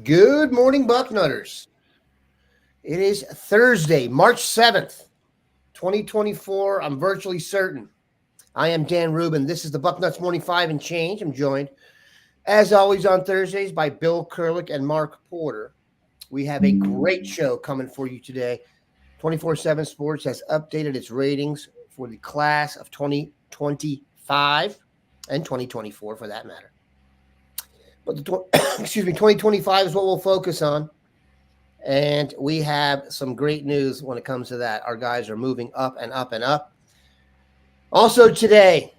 Good morning, Bucknutters. It is Thursday, March 7th, 2024. I'm virtually certain. I am Dan Rubin. This is the Bucknuts Morning 5 and Change. I'm joined, as always, on Thursdays by Bill Kurlick and Mark Porter. We have a great show coming for you today. 24/7 Sports has updated its ratings for the class of 2025 and 2024, for that matter. But the 2025 is what we'll focus on. And we have some great news when it comes to that. Our guys are moving up and up and up. Also today,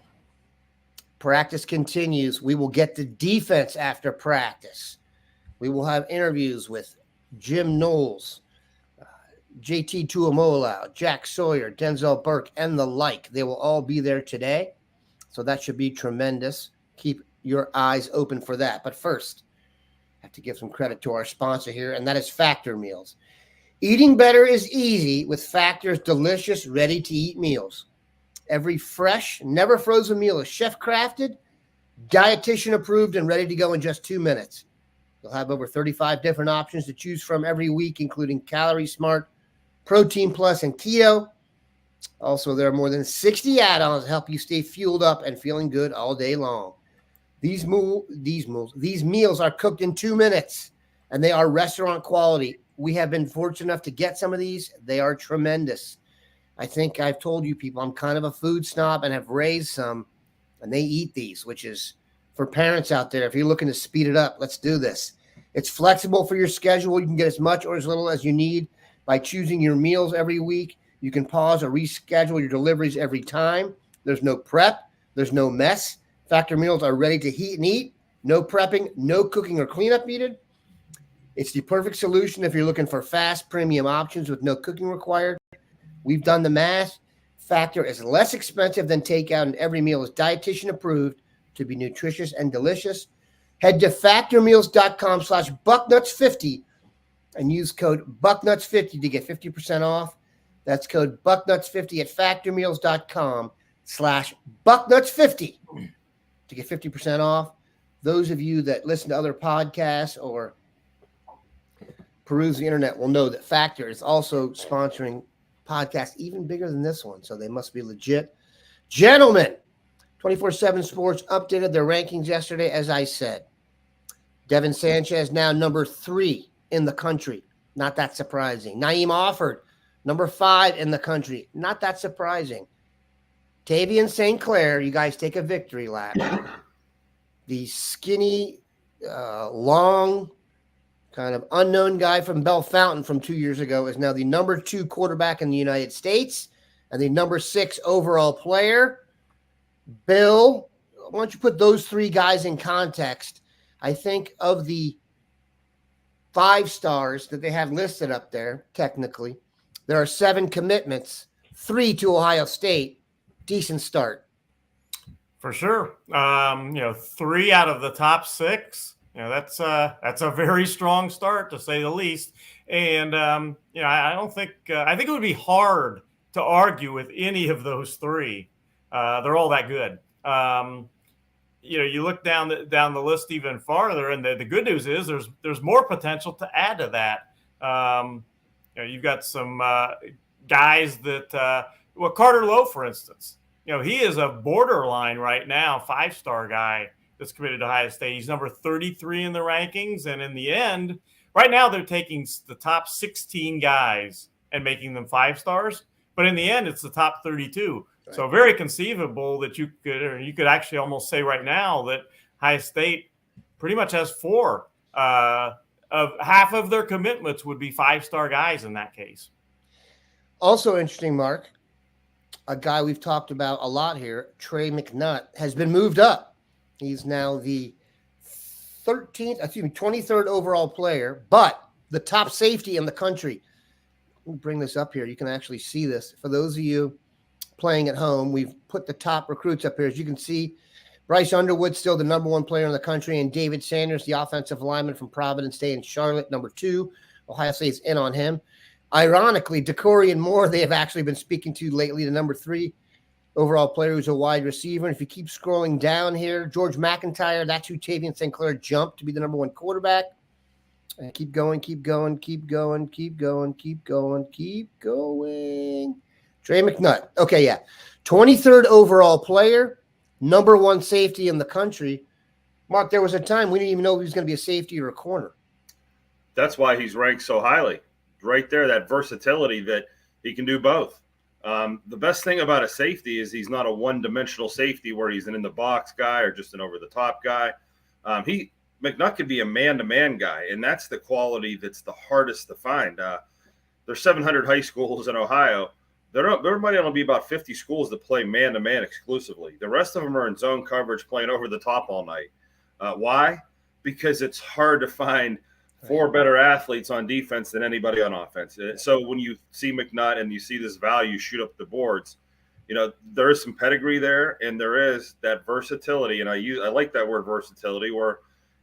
practice continues. We will get the defense after practice. We will have interviews with Jim Knowles, JT Tuamolau, Jack Sawyer, Denzel Burke, and the like. They will all be there today. So that should be tremendous. Keep your eyes open for that. But first, I have to give some credit to our sponsor here, and that is Factor Meals. Eating better is easy with Factor's delicious, ready-to-eat meals. Every fresh, never frozen meal is chef-crafted, dietitian approved, and ready to go in just 2 minutes. You'll have over 35 different options to choose from every week, including Calorie Smart, Protein Plus, and Keto. Also, there are more than 60 add-ons to help you stay fueled up and feeling good all day long. These meals are cooked in 2 minutes, and they are restaurant quality. We have been fortunate enough to get some of these. They are tremendous. I think I've told you people I'm kind of a food snob and have raised some, and they eat these, which is for parents out there. If you're looking to speed it up, let's do this. It's flexible for your schedule. You can get as much or as little as you need by choosing your meals every week. You can pause or reschedule your deliveries every time. There's no prep. There's no mess. Factor meals are ready to heat and eat. No prepping, no cooking or cleanup needed. It's the perfect solution if you're looking for fast, premium options with no cooking required. We've done the math. Factor is less expensive than takeout, and every meal is dietitian approved to be nutritious and delicious. Head to factormeals.com/bucknuts50 and use code bucknuts50 to get 50% off. That's code bucknuts50 at factormeals.com/bucknuts50. to get 50% off. Those of you that listen to other podcasts or peruse the internet will know that Factor is also sponsoring podcasts even bigger than this one, so they must be legit. Gentlemen, 24/7 Sports updated their rankings yesterday, as I said. Devin Sanchez now number 3 in the country. Not that surprising. Naeem Offord, number 5 in the country. Not that surprising. Tavian St. Clair, you guys take a victory lap. The skinny, long, kind of unknown guy from Bell Fountain from 2 years ago is now the number 2 quarterback in the United States and the number 6 overall player. Bill, why don't you put those 3 guys in context? I think of the 5 stars that they have listed up there, technically, there are 7 commitments, 3 to Ohio State. Decent start. For sure. 3 out of the top 6. That's a very strong start, to say the least. And I don't think I think it would be hard to argue with any of those 3. They're all that good. You look down the list even farther, and the good news is there's more potential to add to that. You've got some guys that Carter Lowe, for instance. He is a borderline right now 5-star guy that's committed to Ohio State. He's number 33 in the rankings. And in the end, right now they're taking the top 16 guys and making them 5 stars. But in the end, it's the top 32. Right. So very conceivable that you could actually almost say right now that Ohio State pretty much has 4 of half of their commitments would be 5-star guys in that case. Also interesting, Mark. A guy we've talked about a lot here, Trey McNutt, has been moved up. He's now the 23rd overall player, but the top safety in the country. Let me bring this up here. You can actually see this. For those of you playing at home, we've put the top recruits up here. As you can see, Bryce Underwood, still the number 1 player in the country, and David Sanders, the offensive lineman from Providence Day in Charlotte, number 2. Ohio State's in on him. Ironically, Decorian Moore, they have actually been speaking to lately, the number 3 overall player who's a wide receiver. And if you keep scrolling down here, George McIntyre, that's who Tavian St. Clair jumped to be the number 1 quarterback. And keep going, keep going, keep going, keep going, keep going, keep going. Trey McNutt. Okay, yeah. 23rd overall player, number one safety in the country. Mark, there was a time we didn't even know he was going to be a safety or a corner. That's why he's ranked so highly. Right there, that versatility that he can do both. The best thing about a safety is he's not a one-dimensional safety where he's an in-the-box guy or just an over-the-top guy. McNutt could be a man-to-man guy, and that's the quality that's the hardest to find. There's 700 high schools in Ohio. There might only be about 50 schools that play man-to-man exclusively. The rest of them are in zone coverage playing over the top all night. Why? Because it's hard to find four better athletes on defense than anybody on offense. So when you see McNutt and you see this value shoot up the boards, there is some pedigree there, and there is that versatility. And I like that word versatility, where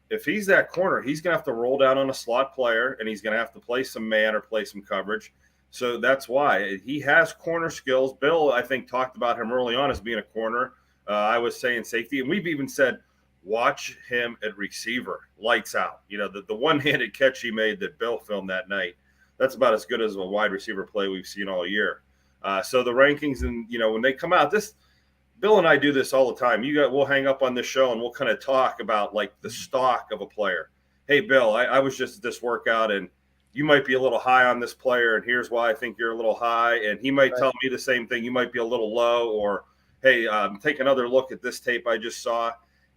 if he's that corner, he's going to have to roll down on a slot player, and he's going to have to play some man or play some coverage. So that's why he has corner skills. Bill, I think, talked about him early on as being a corner. I was saying safety, and we've even said, watch him at receiver, lights out. The one-handed catch he made that Bill filmed that night, that's about as good as a wide receiver play we've seen all year. So the rankings, and when they come out, Bill and I do this all the time. We'll hang up on this show and we'll kind of talk about like the stock of a player. Hey, Bill, I was just at this workout and you might be a little high on this player, and here's why I think you're a little high. And he might tell me the same thing. You might be a little low, or hey, take another look at this tape I just saw.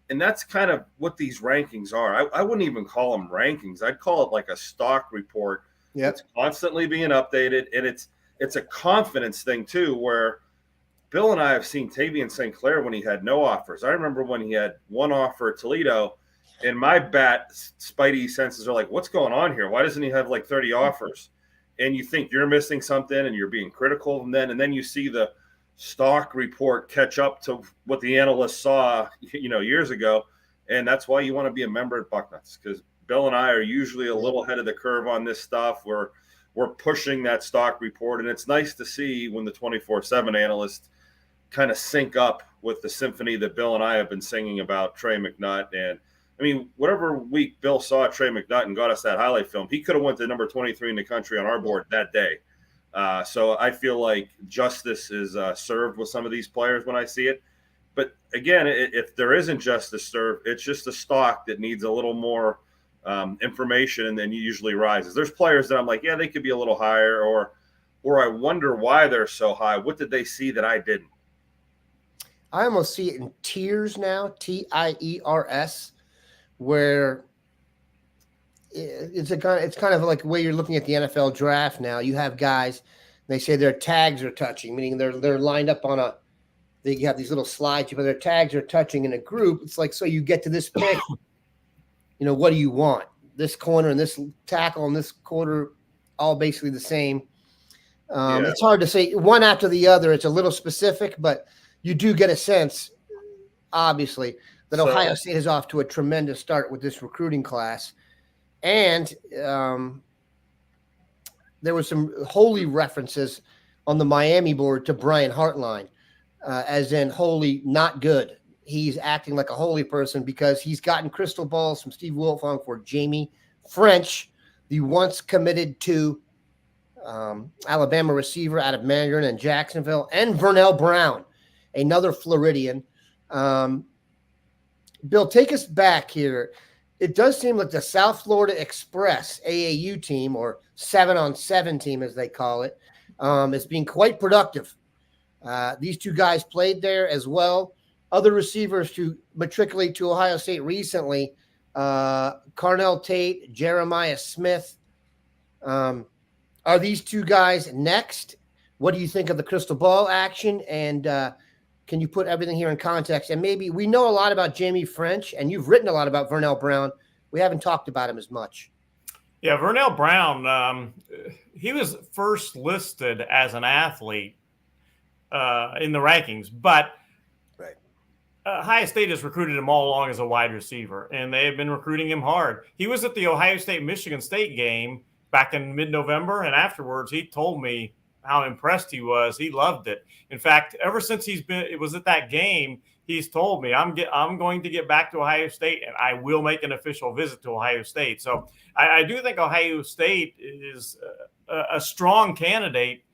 And that's kind of what these rankings are. I wouldn't even call them rankings. I'd call it like a stock report. Yeah, it's constantly being updated, and it's a confidence thing too, where Bill and I have seen Tavian St. Clair when he had no offers. I remember when he had one offer at Toledo, and my spidey senses are like, what's going on here? Why doesn't he have like 30 offers? And you think you're missing something and you're being critical of them, and then you see the stock report catch up to what the analysts saw, years ago. And that's why you want to be a member at Bucknuts, because Bill and I are usually a little ahead of the curve on this stuff. We're pushing that stock report, and it's nice to see when the 24/7 analysts kind of sync up with the symphony that Bill and I have been singing about Trey McNutt. And I mean, whatever week Bill saw Trey McNutt and got us that highlight film, he could have went to number 23 in the country on our board that day. So I feel like justice is served with some of these players when I see it. But again, if there isn't justice served, it's just a stock that needs a little more information, and then usually rises. There's players that I'm like, yeah, they could be a little higher, or I wonder why they're so high. What did they see that I didn't? I almost see it in tiers now, TIERS, where it's kind of like the way you're looking at the NFL draft now. You have guys, they say their tags are touching, meaning they're lined up on they have these little slides, but their tags are touching in a group. It's like, so you get to this pick, what do you want? This corner and this tackle and this quarter, all basically the same. It's hard to say one after the other. It's a little specific, but you do get a sense, obviously, that Ohio State is off to a tremendous start with this recruiting class. And there was some holy references on the Miami board to Brian Hartline, as in holy, not good. He's acting like a holy person because he's gotten crystal balls from Steve Wiltfong for Jamie French, the once committed to Alabama receiver out of Marion and Jacksonville, and Vernell Brown, another Floridian. Bill, take us back here. It does seem like the South Florida Express AAU team, or 7-on-7 team as they call it, is being quite productive. These two guys played there as well. Other receivers to matriculate to Ohio State recently, Carnell Tate, Jeremiah Smith. Are these two guys next? What do you think of the crystal ball action? And can you put everything here in context? And maybe we know a lot about Jamie French, and you've written a lot about Vernell Brown. We haven't talked about him as much. Yeah, Vernell Brown, he was first listed as an athlete in the rankings, but Ohio State has recruited him all along as a wide receiver, and they have been recruiting him hard. He was at the Ohio State-Michigan State game back in mid-November, and afterwards he told me how impressed he was. He loved it. In fact, ever since it was at that game, he's told me I'm going to get back to Ohio State, and I will make an official visit to Ohio State. So I do think Ohio State is a strong candidate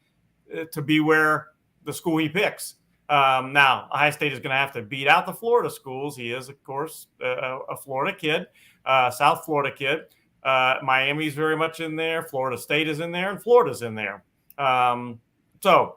to be where the school he picks. Now, Ohio State is going to have to beat out the Florida schools. He is, of course, a Florida kid, South Florida kid. Miami's very much in there. Florida State is in there, and Florida's in there. So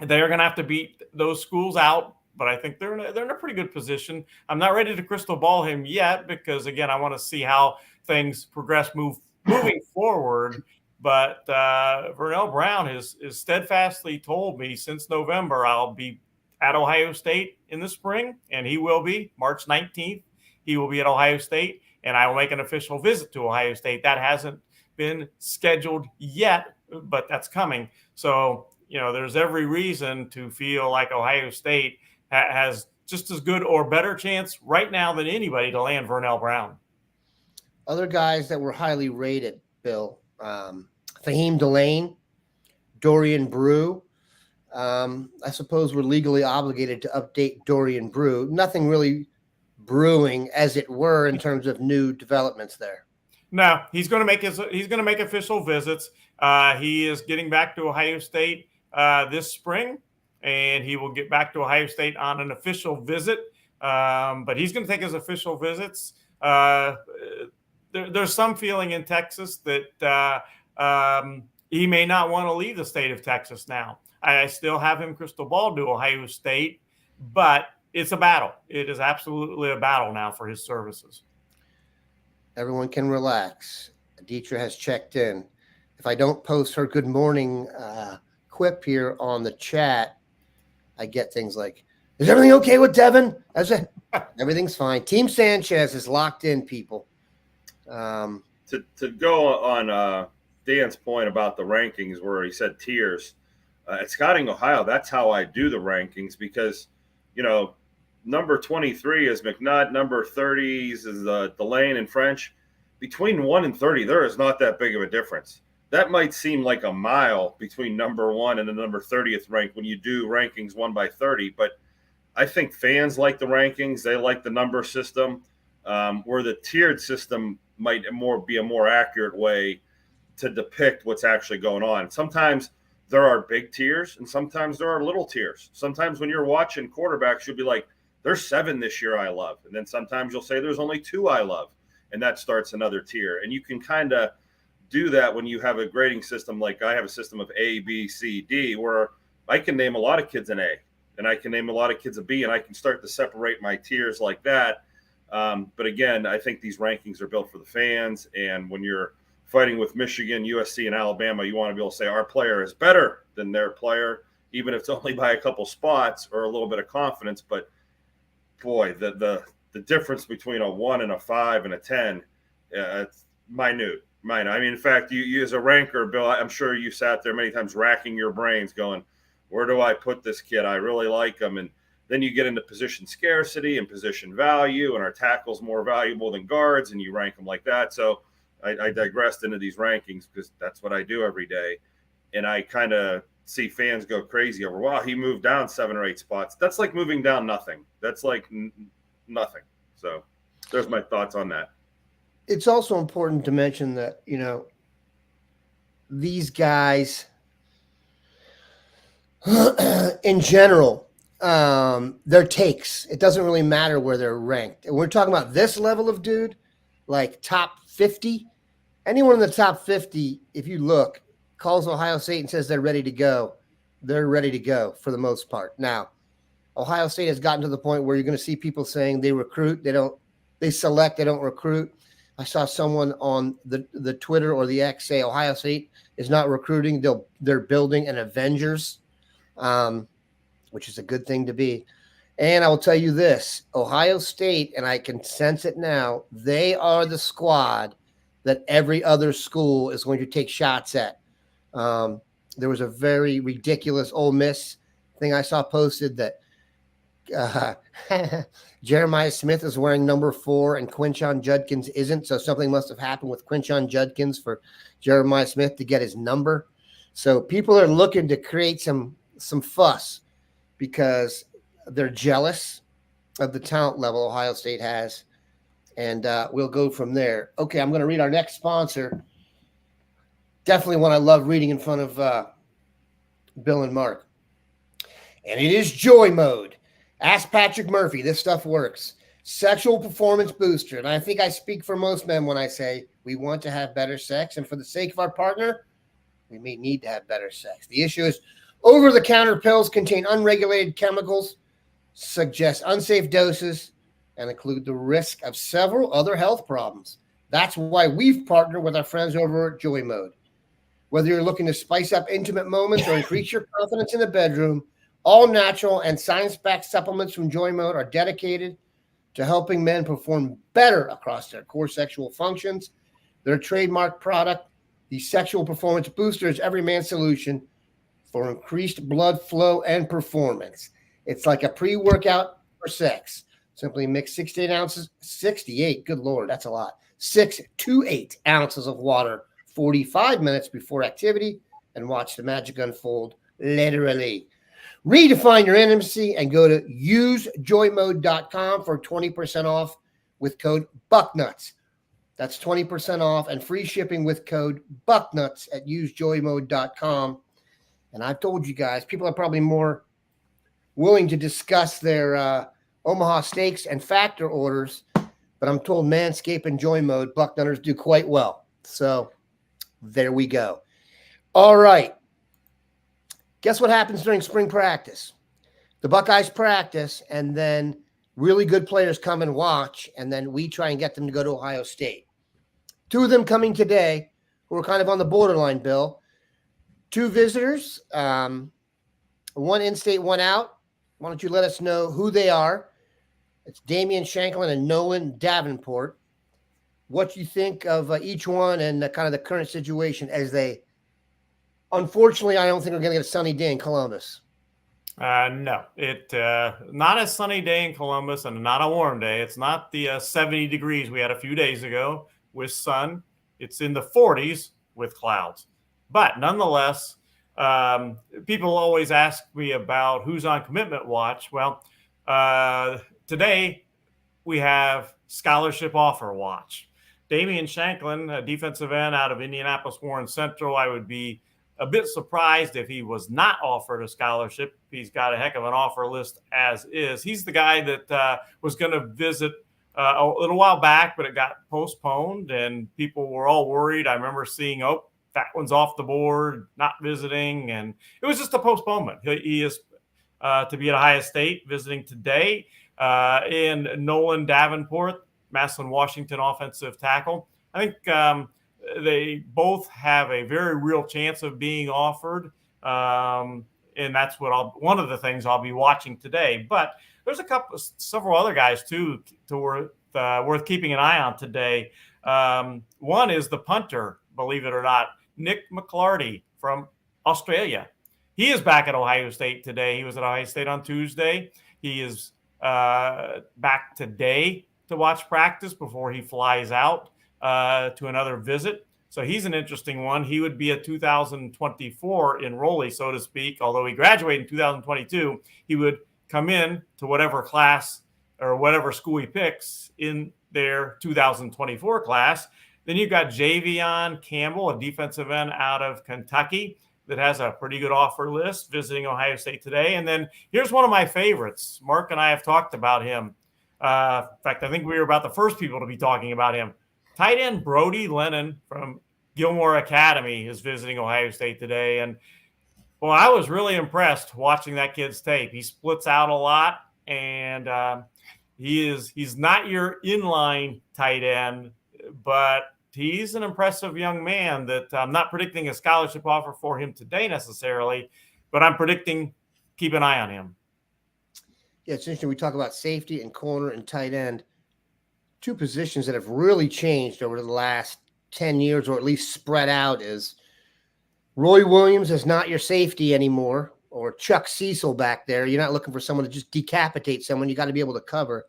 they're going to have to beat those schools out. But I think they're in a pretty good position. I'm not ready to crystal ball him yet because, again, I want to see how things progress moving forward. But Vernell Brown has steadfastly told me since November I'll be at Ohio State in the spring, and he will be March 19th. He will be at Ohio State, and I will make an official visit to Ohio State. That hasn't been scheduled yet, but that's coming. So, there's every reason to feel like Ohio State has just as good or better chance right now than anybody to land Vernell Brown. Other guys that were highly rated, Bill, Fahim Delane, Dorian Brew. I suppose we're legally obligated to update Dorian Brew. Nothing really brewing, as it were, in terms of new developments there. No, he's going to make official visits. He is getting back to Ohio State this spring, and he will get back to Ohio State on an official visit. But he's going to take his official visits. There's some feeling in Texas that he may not want to leave the state of Texas now. I still have him crystal ball to Ohio State, but it's a battle. It is absolutely a battle now for his services. Everyone can relax. Deetra has checked in. If I don't post her good morning quip here on the chat, I get things like, is everything okay with Devin? Everything's fine. Team Sanchez is locked in, people. To go on Dan's point about the rankings where he said tiers, at Scouting Ohio, that's how I do the rankings because, number 23 is McNutt, number 30 is Delane and French. Between 1 and 30, there is not that big of a difference. That might seem like a mile between number 1 and the number 30th rank when you do rankings 1 by 30. But I think fans like the rankings. They like the number system, where the tiered system might be a more accurate way to depict what's actually going on. Sometimes there are big tiers and sometimes there are little tiers. Sometimes when you're watching quarterbacks, you'll be like, there's 7 this year I love. And then sometimes you'll say there's only 2 I love. And that starts another tier. And you can kind of do that when you have a grading system. Like I have a system of A, B, C, D, where I can name a lot of kids an A and I can name a lot of kids a B, and I can start to separate my tiers like that. But again, I think these rankings are built for the fans. And when you're fighting with Michigan, USC, and Alabama, you want to be able to say our player is better than their player, even if it's only by a couple spots or a little bit of confidence. But boy, the difference between a 1 and a 5 and a 10, it's minute. I mean, in fact, you as a ranker, Bill, I'm sure you sat there many times racking your brains going, where do I put this kid? I really like him. And then you get into position scarcity and position value, and our tackle's more valuable than guards, and you rank them like that. So I digressed into these rankings because that's what I do every day. And I kind of see fans go crazy over, wow, he moved down 7 or 8 spots. That's like moving down nothing. That's like nothing. So there's my thoughts on that. It's also important to mention that, these guys in general, their takes, it doesn't really matter where they're ranked. And we're talking about this level of dude, like top 50. Anyone in the top 50, if you look, calls Ohio State and says they're ready to go. They're ready to go for the most part. Now, Ohio State has gotten to the point where you're going to see people saying they recruit, they select, they don't recruit. I saw someone on the Twitter or the X say Ohio State is not recruiting. They're building an Avengers, which is a good thing to be. And I will tell you this, Ohio State, and I can sense it now, they are the squad that every other school is going to take shots at. There was a very ridiculous Ole Miss thing I saw posted that Jeremiah Smith is wearing number 4 and Quinshon Judkins isn't. So something must have happened with Quinshon Judkins for Jeremiah Smith to get his number. So people are looking to create some fuss because they're jealous of the talent level Ohio State has. And we'll go from there. Okay, I'm going to read our next sponsor. Definitely one I love reading in front of Bill and Mark. And it is Joy Mode. Ask Patrick Murphy. This stuff works. Sexual performance booster. And I think I speak for most men when I say we want to have better sex. And for the sake of our partner, we may need to have better sex. The issue is over-the-counter pills contain unregulated chemicals, suggest unsafe doses, and include the risk of several other health problems. That's why we've partnered with our friends over at Joy Mode. Whether you're looking to spice up intimate moments or increase your confidence in the bedroom, all natural and science-backed supplements from Joy Mode are dedicated to helping men perform better across their core sexual functions. Their trademark product, the Sexual Performance Booster, is every man's solution for increased blood flow and performance. It's like a pre-workout for sex. Simply mix 68, good Lord, that's a lot. 6 to 8 ounces of water 45 minutes before activity and watch the magic unfold literally. Redefine your intimacy and go to usejoymode.com for 20% off with code Bucknuts. That's 20% off and free shipping with code Bucknuts at usejoymode.com. And I've told you guys, people are probably more willing to discuss their Omaha Steaks and Factor orders, but I'm told Manscaped and Joy Mode Bucknutters do quite well. So there we go. All right. Guess what happens during spring practice? The Buckeyes practice, and then really good players come and watch, and then we try and get them to go to Ohio State. 2 of them coming today who are kind of on the borderline, Bill. 2 visitors, one in-state, one out. Why don't you let us know who they are? It's Damian Shanklin and Nolan Davenport. What you think of each one and kind of the current situation as they, unfortunately, I don't think we're going to get a sunny day in Columbus. No, not a sunny day in Columbus and not a warm day. It's not the 70 degrees we had a few days ago with sun. It's in the 40s with clouds. But nonetheless, people always ask me about who's on commitment watch. Well, today we have scholarship offer watch. Damian Shanklin, a defensive end out of Indianapolis Warren Central. I would be a bit surprised if he was not offered a scholarship. He's got a heck of an offer list as is. He's the guy that was going to visit a little while back, but it got postponed and people were all worried. I remember seeing, that one's off the board, not visiting. And it was just a postponement. He is to be at Ohio State visiting today. And Nolan Davenport, Massillon, Washington offensive tackle. I think they both have a very real chance of being offered. And that's one of the things I'll be watching today. But there's several other guys too worth keeping an eye on today. One is the punter, believe it or not, Nick McClarty from Australia. He is back at Ohio State today. He was at Ohio State on Tuesday. He is back today to watch practice before he flies out to another visit. So he's an interesting one. He would be a 2024 enrollee, so to speak. Although he graduated in 2022, he would come in to whatever class or whatever school he picks in their 2024 class. Then you've got Javion Campbell, a defensive end out of Kentucky that has a pretty good offer list, visiting Ohio State today. And then here's one of my favorites. Mark and I have talked about him. In fact, I think we were about the first people to be talking about him. Tight end Brody Lennon from Gilmore Academy is visiting Ohio State today. And, well, I was really impressed watching that kid's tape. He splits out a lot, and he's not your inline tight end, but he's an impressive young man that I'm not predicting a scholarship offer for him today necessarily, but I'm predicting keep an eye on him. Yeah, it's interesting. We talk about safety and corner and tight end, 2 positions that have really changed over the last 10 years, or at least spread out. Is Roy Williams is not your safety anymore, or Chuck Cecil back there. You're not looking for someone to just decapitate someone. You got to be able to cover.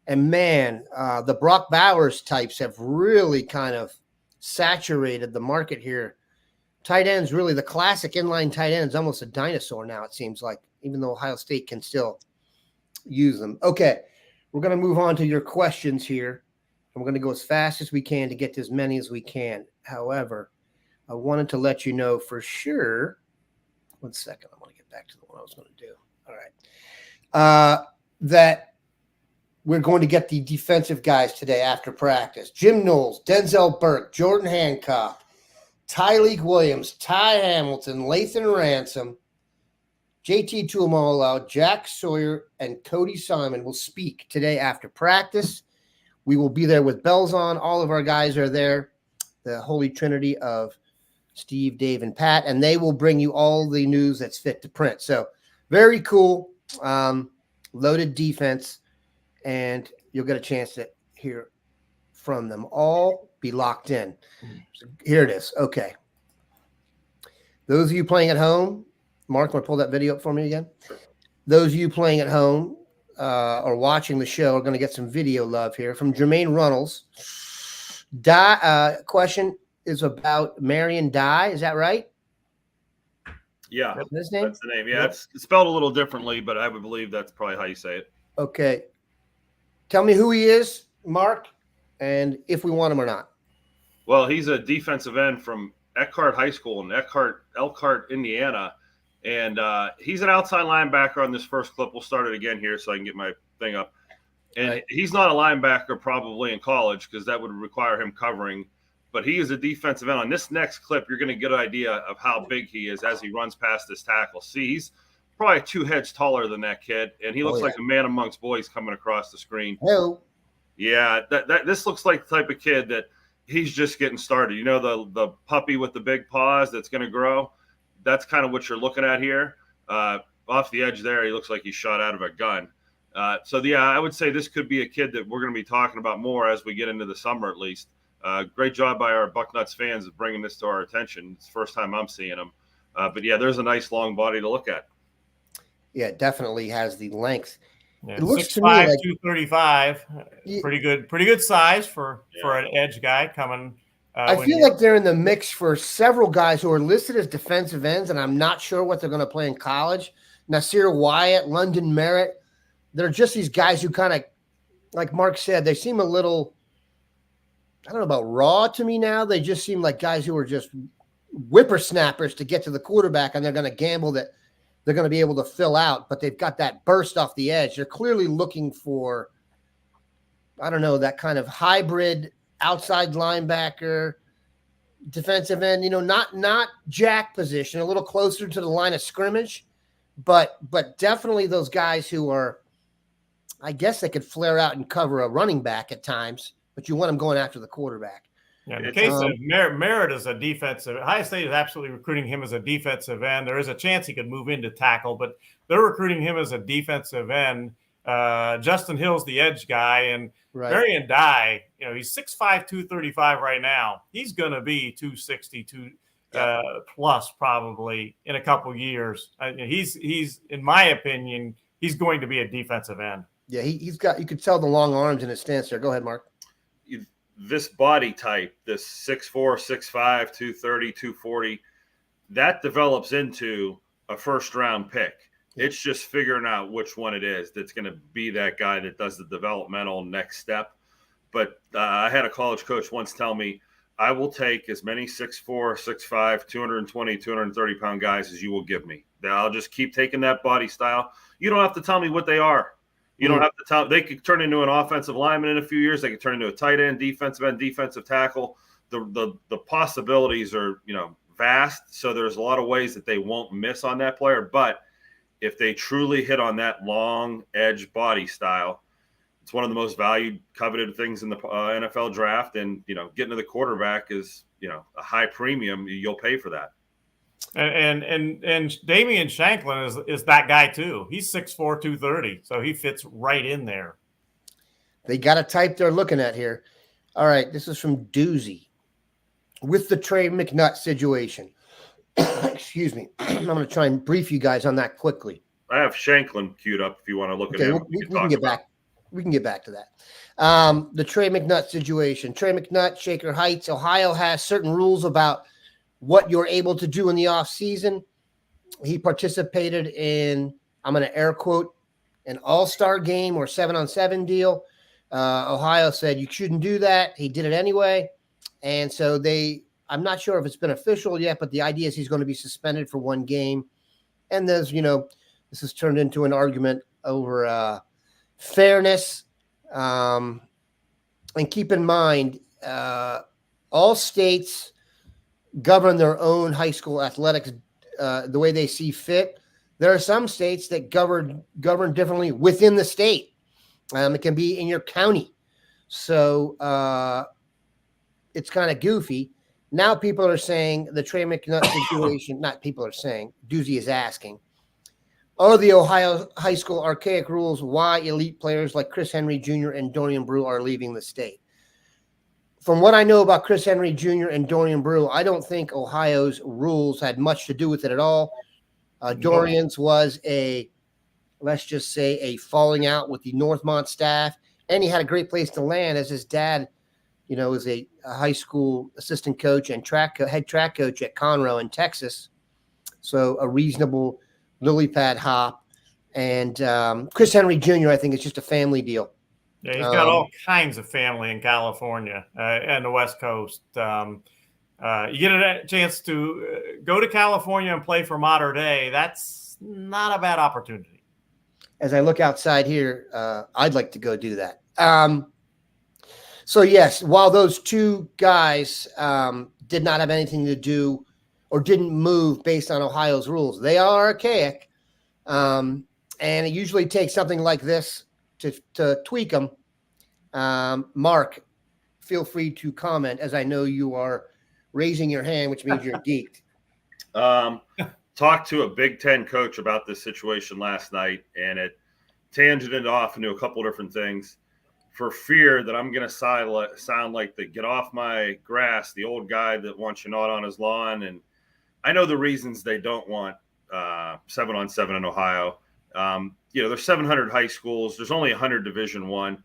And man, the Brock Bowers types have really kind of saturated the market here. Tight ends, really, the classic inline tight end is almost a dinosaur now, it seems like, even though Ohio State can still use them. Okay, we're going to move on to your questions here. And we're going to go as fast as we can to get to as many as we can. However, I wanted to let you know for sure. 1 second. I want to get back to the one I was going to do. All right. That we're going to get the defensive guys today after practice. Jim Knowles, Denzel Burke, Jordan Hancock, Tyleek Williams, Ty Hamilton, Lathan Ransom, JT Tuimoloau, Jack Sawyer, and Cody Simon will speak today after practice. We will be there with bells on. All of our guys are there, the holy trinity of Steve, Dave, and Pat, and they will bring you all the news that's fit to print. So very cool, loaded defense, and you'll get a chance to hear from them all. Be locked in. So here it is. Okay. Those of you playing at home, Mark, want to pull that video up for me again? Those of you playing at home or watching the show are going to get some video love here from Jermaine Runnels. Question is about Marion Dye. Is that right? Yeah, his name? That's the name. Yeah, it's spelled a little differently, but I would believe that's probably how you say it. Okay. Tell me who he is, Mark, and if we want him or not. Well, he's a defensive end from Elkhart High School in Elkhart, Indiana. And he's an outside linebacker on this first clip. We'll start it again here so I can get my thing up. And right. He's not a linebacker probably in college because that would require him covering. But he is a defensive end. On this next clip, you're going to get an idea of how big he is as he runs past this tackle. See, he's probably 2 heads taller than that kid. And he looks like a man amongst boys coming across the screen. Hello. Yeah, this looks like the type of kid that he's just getting started. You know, the puppy with the big paws that's going to grow? That's kind of what you're looking at here. Off the edge there, he looks like he's shot out of a gun. I would say this could be a kid that we're going to be talking about more as we get into the summer at least. Great job by our Bucknuts fans of bringing this to our attention. It's the first time I'm seeing him. There's a nice long body to look at. Yeah, it definitely has the length. Yeah, it looks 6'5", to me like 235. Pretty good size for an edge guy coming. I feel like they're in the mix for several guys who are listed as defensive ends, and I'm not sure what they're going to play in college. Nasir Wyatt, London Merritt. They're just these guys who kind of, like Mark said, they seem a little, I don't know about raw to me now. They just seem like guys who are just whippersnappers to get to the quarterback, and they're going to gamble that they're going to be able to fill out, but they've got that burst off the edge. They're clearly looking for, I don't know, that kind of hybrid outside linebacker, defensive end, not jack position, a little closer to the line of scrimmage, but definitely those guys who are, I guess they could flare out and cover a running back at times, but you want them going after the quarterback. Yeah, in the case of Merritt is a defensive. Ohio State is absolutely recruiting him as a defensive end. There is a chance he could move into tackle, but they're recruiting him as a defensive end. Justin Hill's the edge guy, and Marion Dye, he's 6'5", 235 right now. He's going to be 262 plus probably in a couple years. He's in my opinion, he's going to be a defensive end. Yeah, he's got. You could tell the long arms in his stance there. Go ahead, Mark. This body type, this 6'4", 6'5", 230, 240, that develops into a first-round pick. It's just figuring out which one it is that's going to be that guy that does the developmental next step. But I had a college coach once tell me, I will take as many 6'4", 6'5", 220, 230-pound guys as you will give me. I'll just keep taking that body style. You don't have to tell me what they are. You don't have to tell. They could turn into an offensive lineman in a few years. They could turn into a tight end, defensive tackle. The possibilities are, vast. So there's a lot of ways that they won't miss on that player. But if they truly hit on that long edge body style, it's one of the most valued, coveted things in the NFL draft. And, getting to the quarterback is, a high premium. You'll pay for that. And Damian Shanklin is that guy too. He's 6'4", 230, so he fits right in there. They got a type they're looking at here. All right, this is from Doozy. With the Trey McNutt situation. Excuse me. I'm going to try and brief you guys on that quickly. I have Shanklin queued up if you want to look at him. We can get back. We can get back to that. The Trey McNutt situation. Trey McNutt, Shaker Heights, Ohio has certain rules about what you're able to do in the off season. He participated in, I'm going to air quote, an all-star game or 7-on-7 deal. Ohio said you shouldn't do that. He did it anyway. And so I'm not sure if it's been official yet, but the idea is he's going to be suspended for one game. And this has turned into an argument over fairness. And keep in mind, all states govern their own high school athletics the way they see fit. There are some states that govern differently within the state. It can be in your county. So it's kind of goofy. Now people are saying the Trey McNutt situation, not people are saying, Doozy is asking, are the Ohio high school archaic rules why elite players like Chris Henry Jr. and Dorian Brew are leaving the state? From what I know about Chris Henry Jr. and Dorian Brew, I don't think Ohio's rules had much to do with it at all. Dorian's was let's just say a falling out with the Northmont staff, and he had a great place to land as his dad, is a high school assistant coach and head track coach at Conroe in Texas. So a reasonable lily pad hop. And Chris Henry Jr., I think it's just a family deal. Yeah, he's got all kinds of family in California and the West Coast. You get a chance to go to California and play for Mater Dei. That's not a bad opportunity. As I look outside here, I'd like to go do that. So, yes, while those two guys did not have anything to do or didn't move based on Ohio's rules, they are archaic. And it usually takes something like this to tweak them. Mark, feel free to comment, as I know you are raising your hand, which means you're geeked. Talked to a Big Ten coach about this situation last night, and it tangented off into a couple of different things for fear that I'm going to sound like the get off my grass, the old guy that wants you not on his lawn. And I know the reasons they don't want 7-on-7 in Ohio. There's 700 high schools. There's only 100 Division I.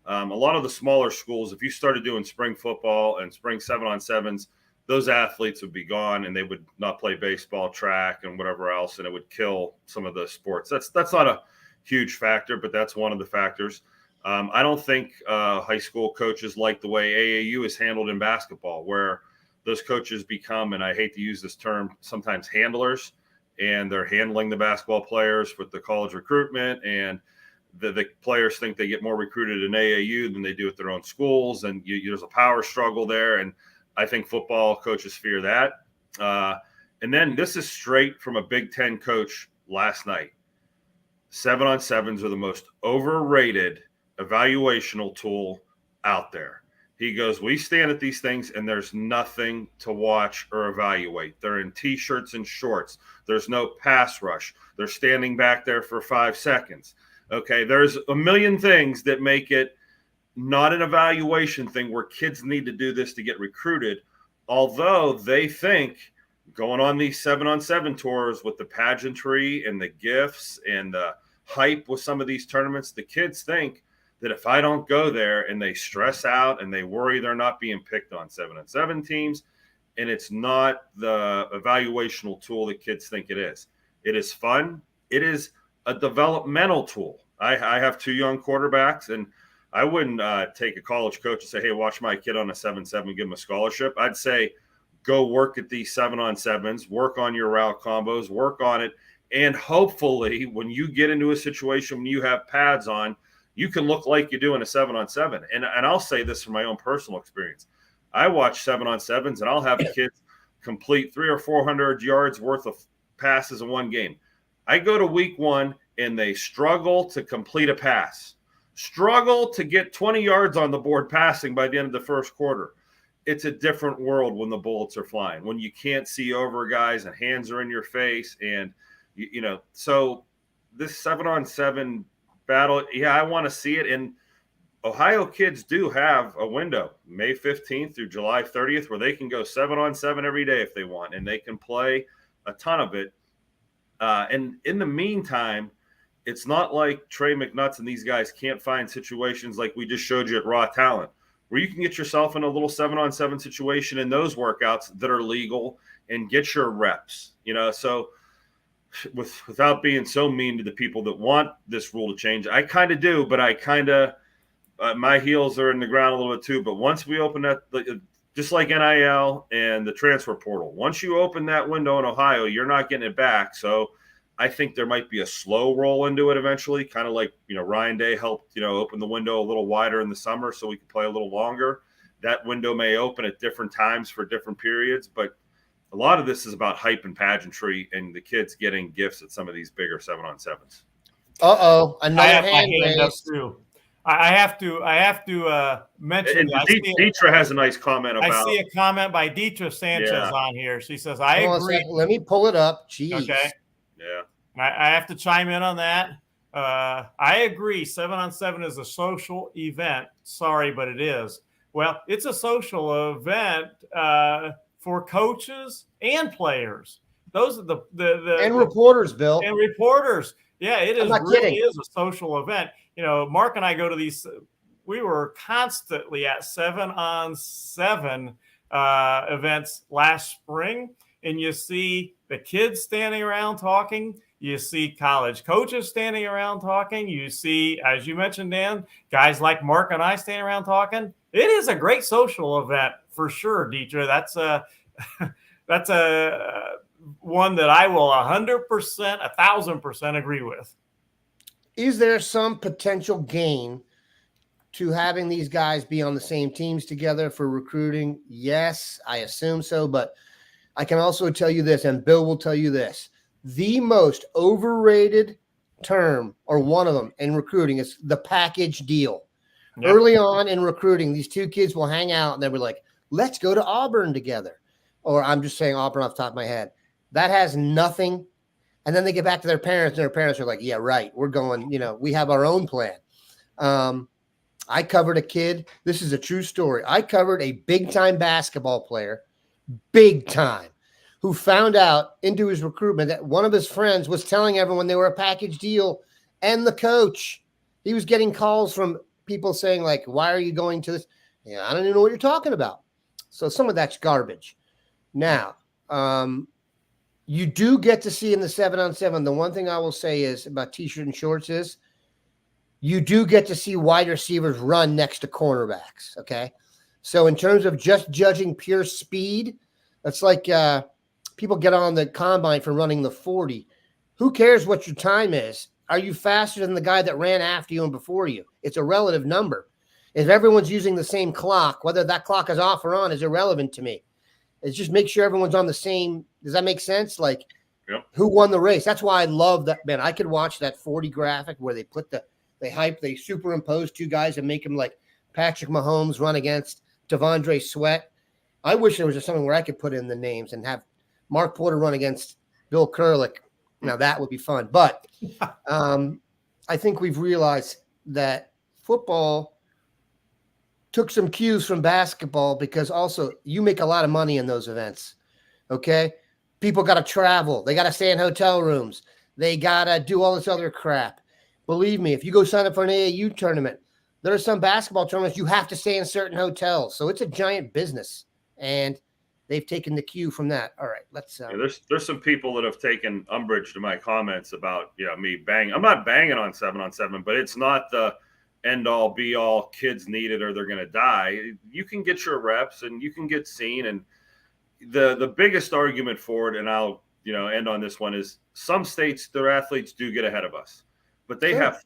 A lot of the smaller schools, if you started doing spring football and spring 7-on-7s, those athletes would be gone and they would not play baseball, track, and whatever else, and it would kill some of the sports. That's not a huge factor, but that's one of the factors. I don't think high school coaches like the way AAU is handled in basketball, where those coaches become, and I hate to use this term, sometimes handlers, and they're handling the basketball players with the college recruitment, and the players think they get more recruited in AAU than they do at their own schools, and there's a power struggle there, and I think football coaches fear that. And then this is straight from a Big Ten coach last night. 7-on-7s are the most overrated evaluational tool out there. He goes, we stand at these things and there's nothing to watch or evaluate. They're in T-shirts and shorts. There's no pass rush. They're standing back there for 5 seconds. Okay, there's a million things that make it not an evaluation thing where kids need to do this to get recruited, although they think going on these 7-on-7 tours with the pageantry and the gifts and the hype with some of these tournaments, the kids think that if I don't go there, and they stress out and they worry they're not being picked on 7-on-7 teams, and it's not the evaluational tool that kids think it is. It is fun. It is a developmental tool. I have 2 young quarterbacks, and I wouldn't take a college coach and say, hey, watch my kid on a 7-7 and give him a scholarship. I'd say go work at these 7-on-7s, work on your route combos, work on it, and hopefully when you get into a situation when you have pads on, you can look like you do in a 7-on-7. And I'll say this from my own personal experience. I watch 7-on-7s, and I'll have kids complete 300 or 400 yards worth of passes in one game. I go to week 1, and they struggle to complete a pass, struggle to get 20 yards on the board passing by the end of the first quarter. It's a different world when the bullets are flying, when you can't see over guys and hands are in your face. And, so this 7-on-7 battle, I want to see it. And Ohio kids do have a window, May 15th through July 30th, where they can go 7-on-7 every day if they want, and they can play a ton of it. And in the meantime, it's not like Trey McNutt and these guys can't find situations like we just showed you at Raw Talent, where you can get yourself in a little 7-on-7 situation in those workouts that are legal and get your reps, So without being so mean to the people that want this rule to change, I kind of do, but I kind of my heels are in the ground a little bit too. But once we open that, just like NIL and the transfer portal, once you open that window in Ohio, you're not getting it back. So I think there might be a slow roll into it eventually, kind of like, Ryan Day helped, open the window a little wider in the summer so we could play a little longer. That window may open at different times for different periods, but a lot of this is about hype and pageantry and the kids getting gifts at some of these bigger 7-on-7s. Another hand raised. Too. I have to mention. Deetra has a nice comment about. I see a comment by Deetra Sanchez on here. She says, "I agree." Let me pull it up. Jeez. Okay. Yeah. I have to chime in on that. I agree. 7-on-7 is a social event. Sorry, but it is. Well, it's a social event for coaches and players. Those are the reporters, Bill. And reporters. Yeah, it is kidding. is a social event. Mark and I go to these. We were constantly at 7-on-7 events last spring, and you see the kids standing around talking. You see college coaches standing around talking. You see, as you mentioned, Dan, guys like Mark and I standing around talking. It is a great social event for sure, Deetra. That's a one that I will 100%, 1,000% agree with. Is there some potential gain to having these guys be on the same teams together for recruiting? Yes, I assume so, but I can also tell you this, and Bill will tell you this. The most overrated term, or one of them in recruiting, is the package deal. Yep. Early on in recruiting, these two kids will hang out and they'll be like, let's go to Auburn together. Or I'm just saying Auburn off the top of my head. That has nothing. And then they get back to their parents, and their parents are like, yeah, right. We're going, we have our own plan. I covered a kid. This is a true story. I covered a big-time basketball player, big time, who found out into his recruitment that one of his friends was telling everyone they were a package deal, and the coach. He was getting calls from people saying, like, why are you going to this? I don't even know what you're talking about. So some of that's garbage. Now, you do get to see in the 7-on-7, the one thing I will say is about T-shirt and shorts is you do get to see wide receivers run next to cornerbacks, okay? So in terms of just judging pure speed, that's like people get on the combine for running the 40. Who cares what your time is? Are you faster than the guy that ran after you and before you? It's a relative number. If everyone's using the same clock, whether that clock is off or on is irrelevant to me. It's just make sure everyone's on the same. Does that make sense? Like, yep. Who won the race? That's why I love that, man. I could watch that 40 graphic where they superimpose two guys and make them like Patrick Mahomes run against Devondre Sweat. I wish there was just something where I could put in the names and have Mark Porter run against Bill Kurlick. Now that would be fun. But I think we've realized that football took some cues from basketball, because also you make a lot of money in those events. Okay. People got to travel. They got to stay in hotel rooms. They got to do all this other crap. Believe me, if you go sign up for an AAU tournament, there are some basketball tournaments you have to stay in certain hotels. So it's a giant business, and they've taken the cue from that. All right, let's. There's some people that have taken umbrage to my comments about me banging. I'm not banging on 7-on-7, but it's not the end all be all. Kids need it or they're going to die. You can get your reps and you can get seen. And the biggest argument for it, and I'll end on this one, is some states, their athletes do get ahead of us, but they have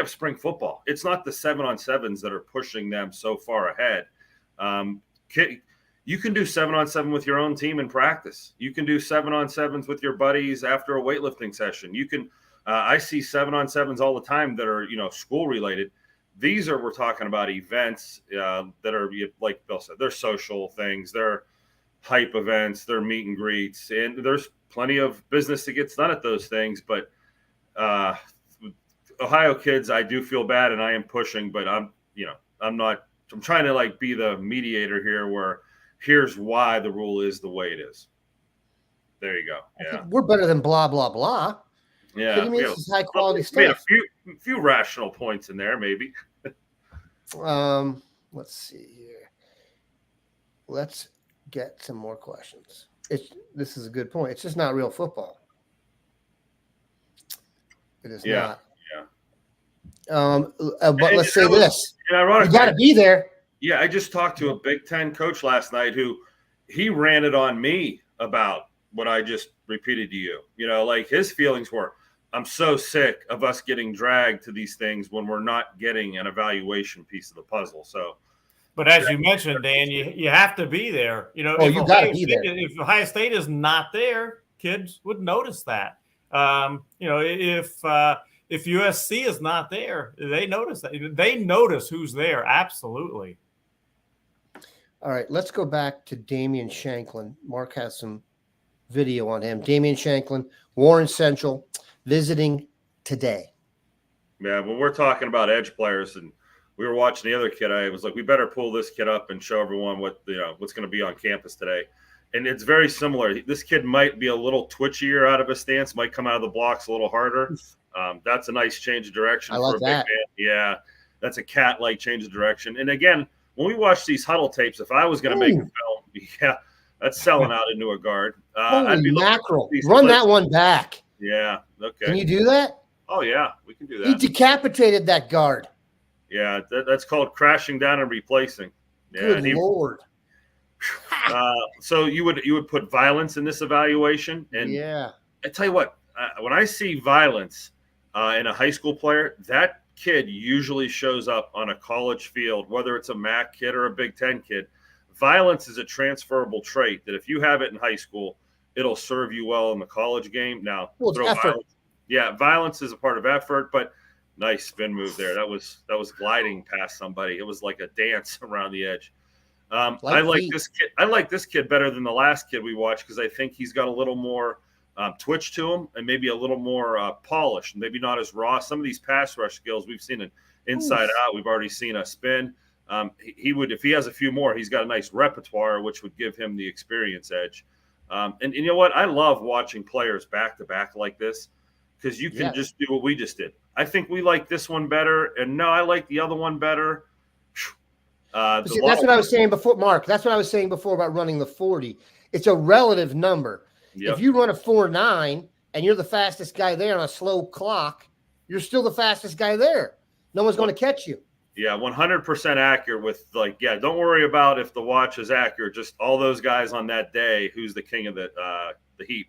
spring football. It's not the 7-on-7s that are pushing them so far ahead. You can do 7-on-7 with your own team in practice. You can do 7-on-7s with your buddies after a weightlifting session. You can. I see 7-on-7s all the time that are school related. We're talking about events that are, like Bill said, they're social things, they're hype events, they're meet and greets, and there's plenty of business that gets done at those things. But Ohio kids, I do feel bad, and I am pushing, but I'm trying to be the mediator here, where here's why the rule is the way it is. There you go. Yeah, we're better than blah blah blah. Yeah, this is high quality stuff. Made a few rational points in there, maybe. Let's see here. Let's get some more questions. This is a good point. It's just not real football. It is Yeah. not. Yeah. But let's say this: you ironically, got to be there. Yeah, I just talked to a Big Ten coach last night who he ranted on me about what I just repeated to you. You know, like his feelings were, I'm so sick of us getting dragged to these things when we're not getting an evaluation piece of the puzzle. So, but as you mentioned, Dan, you have to be there. You know, you got to be there. If Ohio State is not there, kids would notice that. You know, if USC is not there, they notice that. They notice who's there. Absolutely. All right, let's go back to Damian Shanklin. Mark has some video on him. Damian Shanklin, Warren Central, visiting today. yeah, when we're talking about edge players and we were watching the other kid, I was like, we better pull this kid up and show everyone what's going to be on campus today. And it's very similar. This kid might be a little twitchier out of his stance, might come out of the blocks a little harder. That's a nice change of direction for a big man. Yeah, that's a cat-like change of direction. And again, when we watch these huddle tapes, if I was going to make a film, yeah, that's selling out into a guard. Holy mackerel. Run that one back. Yeah, okay. Can you do that? Oh, yeah, we can do that. He decapitated that guard. Yeah, that's called crashing down and replacing. Yeah, Good Lord. So you would put violence in this evaluation, and I tell you what, when I see violence in a high school player, that kid usually shows up on a college field, whether it's a MAC kid or a Big Ten kid. Violence is a transferable trait that if you have it in high school, it'll serve you well in the college game. Now, violence is a part of effort, but nice spin move there. That was gliding past somebody. It was like a dance around the edge. I like this kid better than the last kid we watched because I think he's got a little more twitch to him and maybe a little more polish, maybe not as raw. Some of these pass rush skills we've seen an inside out. We've already seen a spin. He would, if he has a few more, he's got a nice repertoire, which would give him the experience edge. And you know what? I love watching players back to back like this because you can just do what we just did. I think we like this one better, and no, I like the other one better. That's what I was saying before, Mark. That's what I was saying before about running the 40. It's a relative number. Yep. If you run a 4.9 and you're the fastest guy there on a slow clock, you're still the fastest guy there. No one's going to catch you. Yeah, 100% accurate with don't worry about if the watch is accurate. Just all those guys on that day, who's the king of the heap.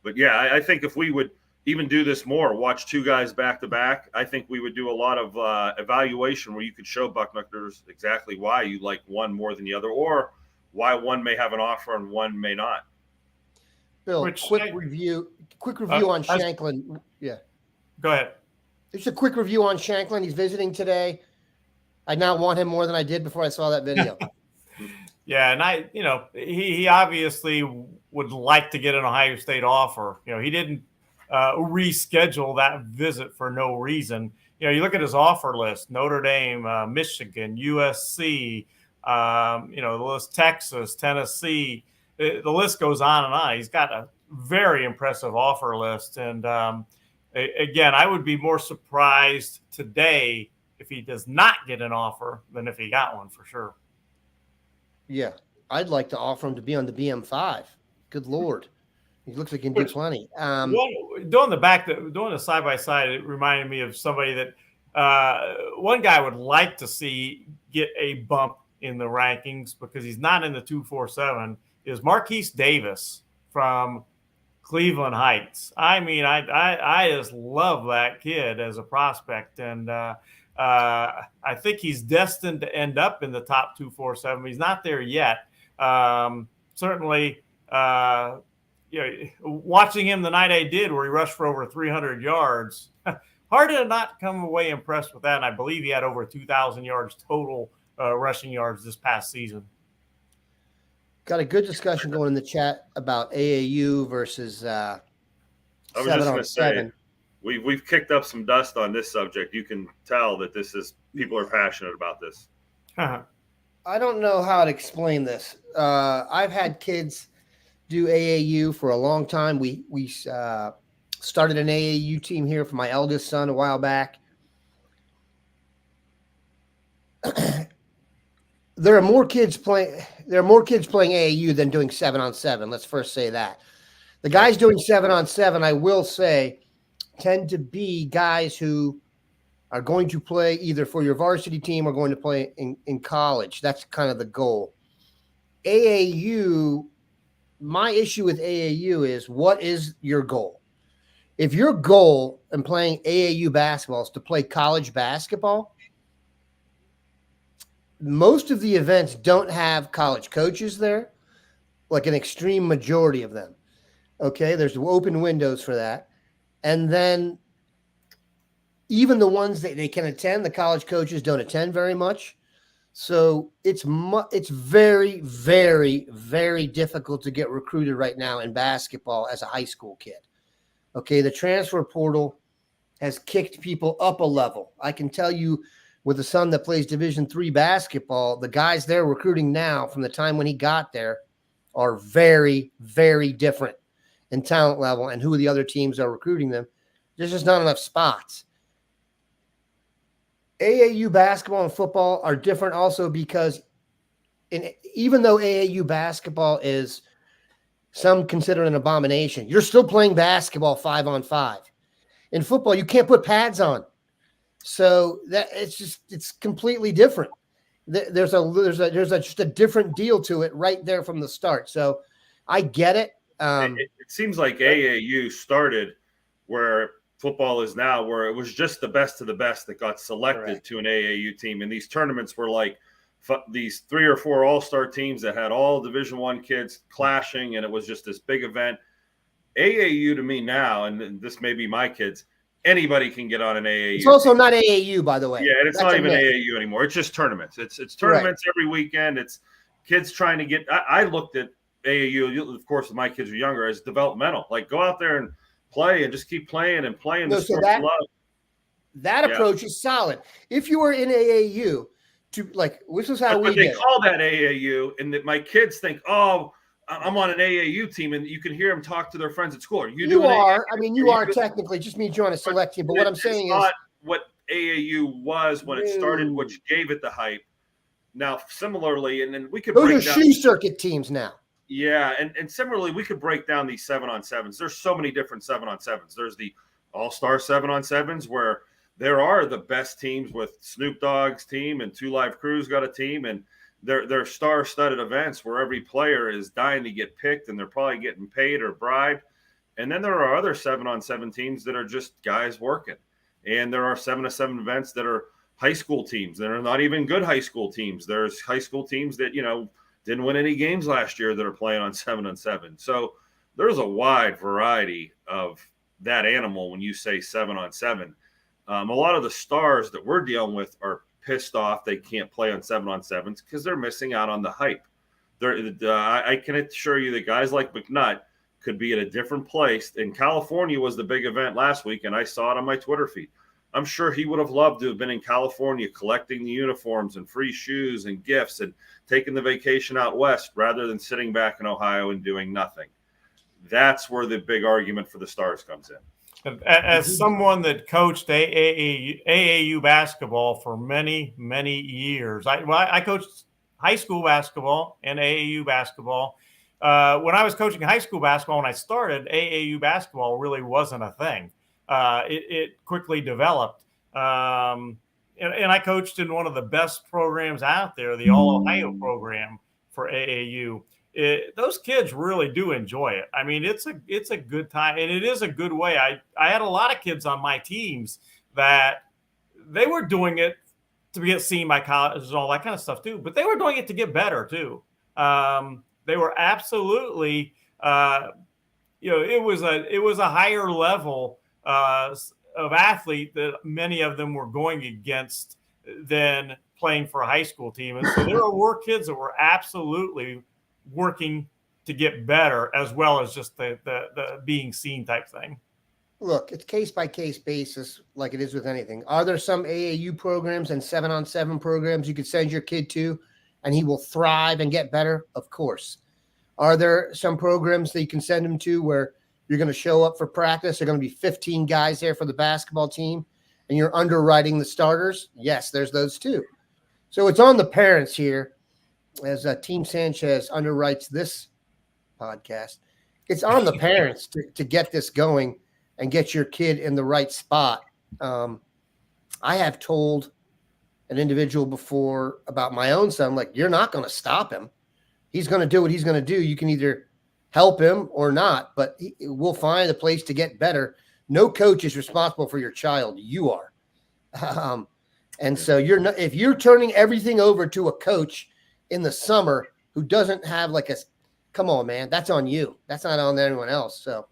But yeah, I think if we would even do this more, watch two guys back to back, I think we would do a lot of evaluation where you could show Bucknutters exactly why you like one more than the other or why one may have an offer and one may not. Bill, quick review on Shanklin. Yeah. Go ahead. Just a quick review on Shanklin. He's visiting today. I now want him more than I did before I saw that video. Yeah, and he obviously would like to get an Ohio State offer. He didn't reschedule that visit for no reason. You look at his offer list: Notre Dame, Michigan, USC, the list, Texas, Tennessee. The list goes on and on. He's got a very impressive offer list. And again, I would be more surprised today if he does not get an offer than if he got one for sure. Yeah, I'd like to offer him to be on the BM5. Good Lord. He looks like he can do plenty. Doing the side-by-side, it reminded me of somebody that one guy would like to see get a bump in the rankings because he's not in the 247 is Marquise Davis from Cleveland Heights. I mean, I just love that kid as a prospect, and I think he's destined to end up in the top 247. He's not there yet. Certainly, watching him the night I did where he rushed for over 300 yards, hard to not come away impressed with that. And I believe he had over 2,000 yards total rushing yards this past season. Got a good discussion going in the chat about AAU versus 7-on-7. We've kicked up some dust on this subject. You can tell that people are passionate about this. I don't know how to explain this. I've had kids do AAU for a long time. We started an AAU team here for my eldest son a while back. There are more kids playing AAU than doing 7-on-7. Let's first say that. The guys doing 7-on-7, I will say, tend to be guys who are going to play either for your varsity team or going to play in college. That's kind of the goal. AAU, my issue with AAU is, what is your goal? If your goal in playing AAU basketball is to play college basketball, most of the events don't have college coaches there, like an extreme majority of them. Okay, there's open windows for that. And then even the ones that they can attend, the college coaches don't attend very much. So it's very, very, very difficult to get recruited right now in basketball as a high school kid. Okay, the transfer portal has kicked people up a level. I can tell you, with a son that plays Division III basketball, the guys they're recruiting now from the time when he got there are very, very different in talent level and who the other teams are recruiting them. There's just not enough spots. AAU basketball and football are different also because even though AAU basketball is some consider an abomination, you're still playing basketball 5-on-5. In football, you can't put pads on. So that it's completely different. There's just a different deal to it right there from the start. So I get it. It seems like AAU started where football is now, where it was just the best of the best that got selected to an AAU team. And these tournaments were like these 3 or 4 all-star teams that had all Division I kids clashing, and it was just this big event. AAU to me now, and this may be my kids, anybody can get on an AAU. It's also not AAU, by the way. Yeah, and it's not even AAU anymore. It's just tournaments. It's tournaments every weekend. It's kids trying to get. I looked at AAU, of course, my kids are younger, as developmental. Like, go out there and play and just keep playing and playing. No, so that approach is solid. If you were in AAU, this is how we did. They call that AAU, and that my kids think, oh, I'm on an AAU team, and you can hear them talk to their friends at school. You are. I mean, you are technically. Just means you're on a select team. But what I'm saying is not what AAU was when it started, which gave it the hype. Now, similarly, and then we could those are shoe circuit teams now. Yeah, and similarly, we could break down these 7-on-7s. There's so many different 7-on-7s. There's the all-star 7-on-7s where there are the best teams with Snoop Dogg's team and Two Live Crew's got a team, and they're star-studded events where every player is dying to get picked and they're probably getting paid or bribed. And then there are other 7-on-7 teams that are just guys working. And there are 7-on-7 events that are high school teams that are not even good high school teams. There's high school teams that, didn't win any games last year that are playing on 7-on-7. So there's a wide variety of that animal when you say 7-on-7. A lot of the stars that we're dealing with are pissed off they can't play on 7-on-7s because they're missing out on the hype. I can assure you that guys like McNutt could be at a different place. And California was the big event last week, and I saw it on my Twitter feed. I'm sure he would have loved to have been in California collecting the uniforms and free shoes and gifts and taking the vacation out west rather than sitting back in Ohio and doing nothing. That's where the big argument for the Stars comes in. As someone that coached AAU basketball for many, many years, I coached high school basketball and AAU basketball. When I was coaching high school basketball, when I started, AAU basketball really wasn't a thing. It quickly developed. And I coached in one of the best programs out there, the All-Ohio program for AAU. Those kids really do enjoy it. I mean, it's a good time, and it is a good way. I had a lot of kids on my teams that they were doing it to get seen by colleges and all that kind of stuff too, but they were doing it to get better too. They were absolutely, it was a higher level of athlete that many of them were going against than playing for a high school team. And so there were kids that were absolutely working to get better, as well as just the being seen type thing. Look, it's case by case basis, like it is with anything. Are there some AAU programs and 7-on-7 programs you could send your kid to and he will thrive and get better? Of course. Are there some programs that you can send him to where you're going to show up for practice? There are going to be 15 guys there for the basketball team and you're underwriting the starters? Yes, there's those too. So it's on the parents here. As Team Sanchez underwrites this podcast, it's on the parents to get this going and get your kid in the right spot. I have told an individual before about my own son, like, you're not going to stop him. He's going to do what he's going to do. You can either help him or not, but we'll find a place to get better. No coach is responsible for your child. You are. And so you're not, if you're turning everything over to a coach in the summer who doesn't have like come on, man, that's on you. That's not on anyone else. So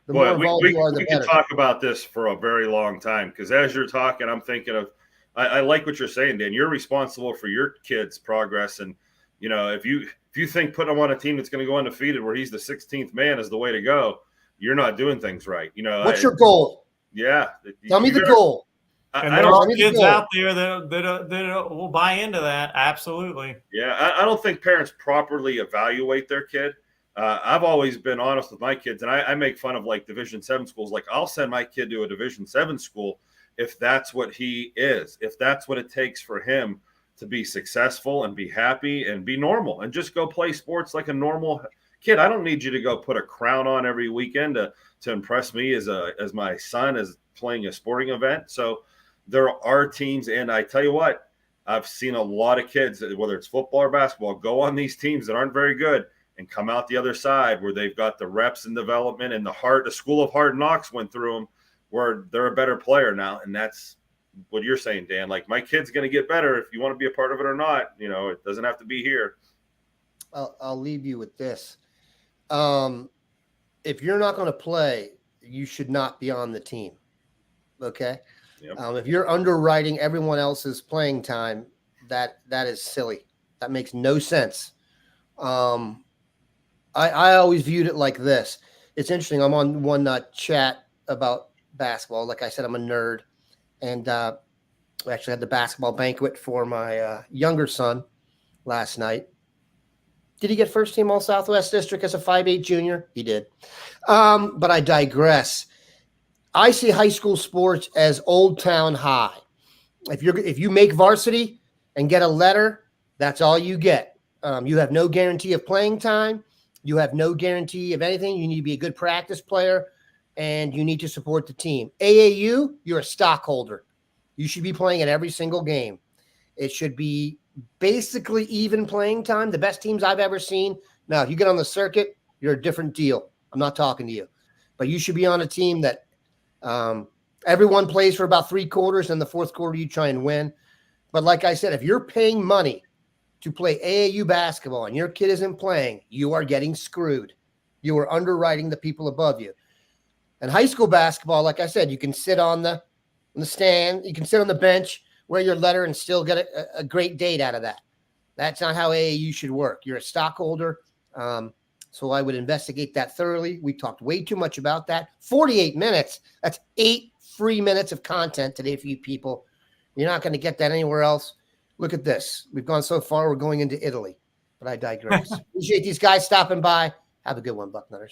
the more involved you are, the better. We can talk about this for a very long time, because as you're talking, I'm thinking of, I like what you're saying, Dan. You're responsible for your kid's progress. And, you know, if you think putting him on a team that's going to go undefeated where he's the 16th man is the way to go, you're not doing things right. You know, what's your goal? Yeah. Tell me the goal. And there are kids out there that will buy into that. Absolutely. Yeah. I don't think parents properly evaluate their kid. I've always been honest with my kids, and I make fun of like Division 7 schools. Like, I'll send my kid to a Division 7 school if that's what he is, if that's what it takes for him to be successful and be happy and be normal and just go play sports like a normal kid. I don't need you to go put a crown on every weekend to impress me as my son is playing a sporting event. So there are teams, and I tell you what, I've seen a lot of kids, whether it's football or basketball, go on these teams that aren't very good and come out the other side where they've got the reps and development and the school of hard knocks went through them, where they're a better player now. And that's what you're saying, Dan. Like, my kid's going to get better if you want to be a part of it or not. You know, it doesn't have to be here. I'll leave you with this. If you're not going to play, you should not be on the team. Okay. Yep. If you're underwriting everyone else's playing time, that is silly. That makes no sense. I always viewed it like this. It's interesting. I'm on one chat about basketball. Like I said, I'm a nerd. And we actually had the basketball banquet for my younger son last night. Did he get first team All Southwest District as a 5'8" junior? He did. But I digress. I see high school sports as Old Town High. If you make varsity and get a letter, that's all you get. You have no guarantee of playing time. You have no guarantee of anything. You need to be a good practice player, and you need to support the team. AAU, you're a stockholder. You should be playing at every single game. It should be basically even playing time. The best teams I've ever seen. Now, if you get on the circuit, you're a different deal. I'm not talking to you. But you should be on a team that everyone plays for about 3 quarters, and the 4th quarter you try and win. But like I said, if you're paying money to play AAU basketball and your kid isn't playing, you are getting screwed. You are underwriting the people above you. And high school basketball, like I said, you can sit on the stand, you can sit on the bench, wear your letter, and still get a great date out of that. That's not how AAU should work. You're a stockholder. So I would investigate that thoroughly. We talked way too much about that. 48 minutes. That's 8 free minutes of content today for you people. You're not going to get that anywhere else. Look at this. We've gone so far, we're going into Italy. But I digress. Appreciate these guys stopping by. Have a good one, Bucknutters.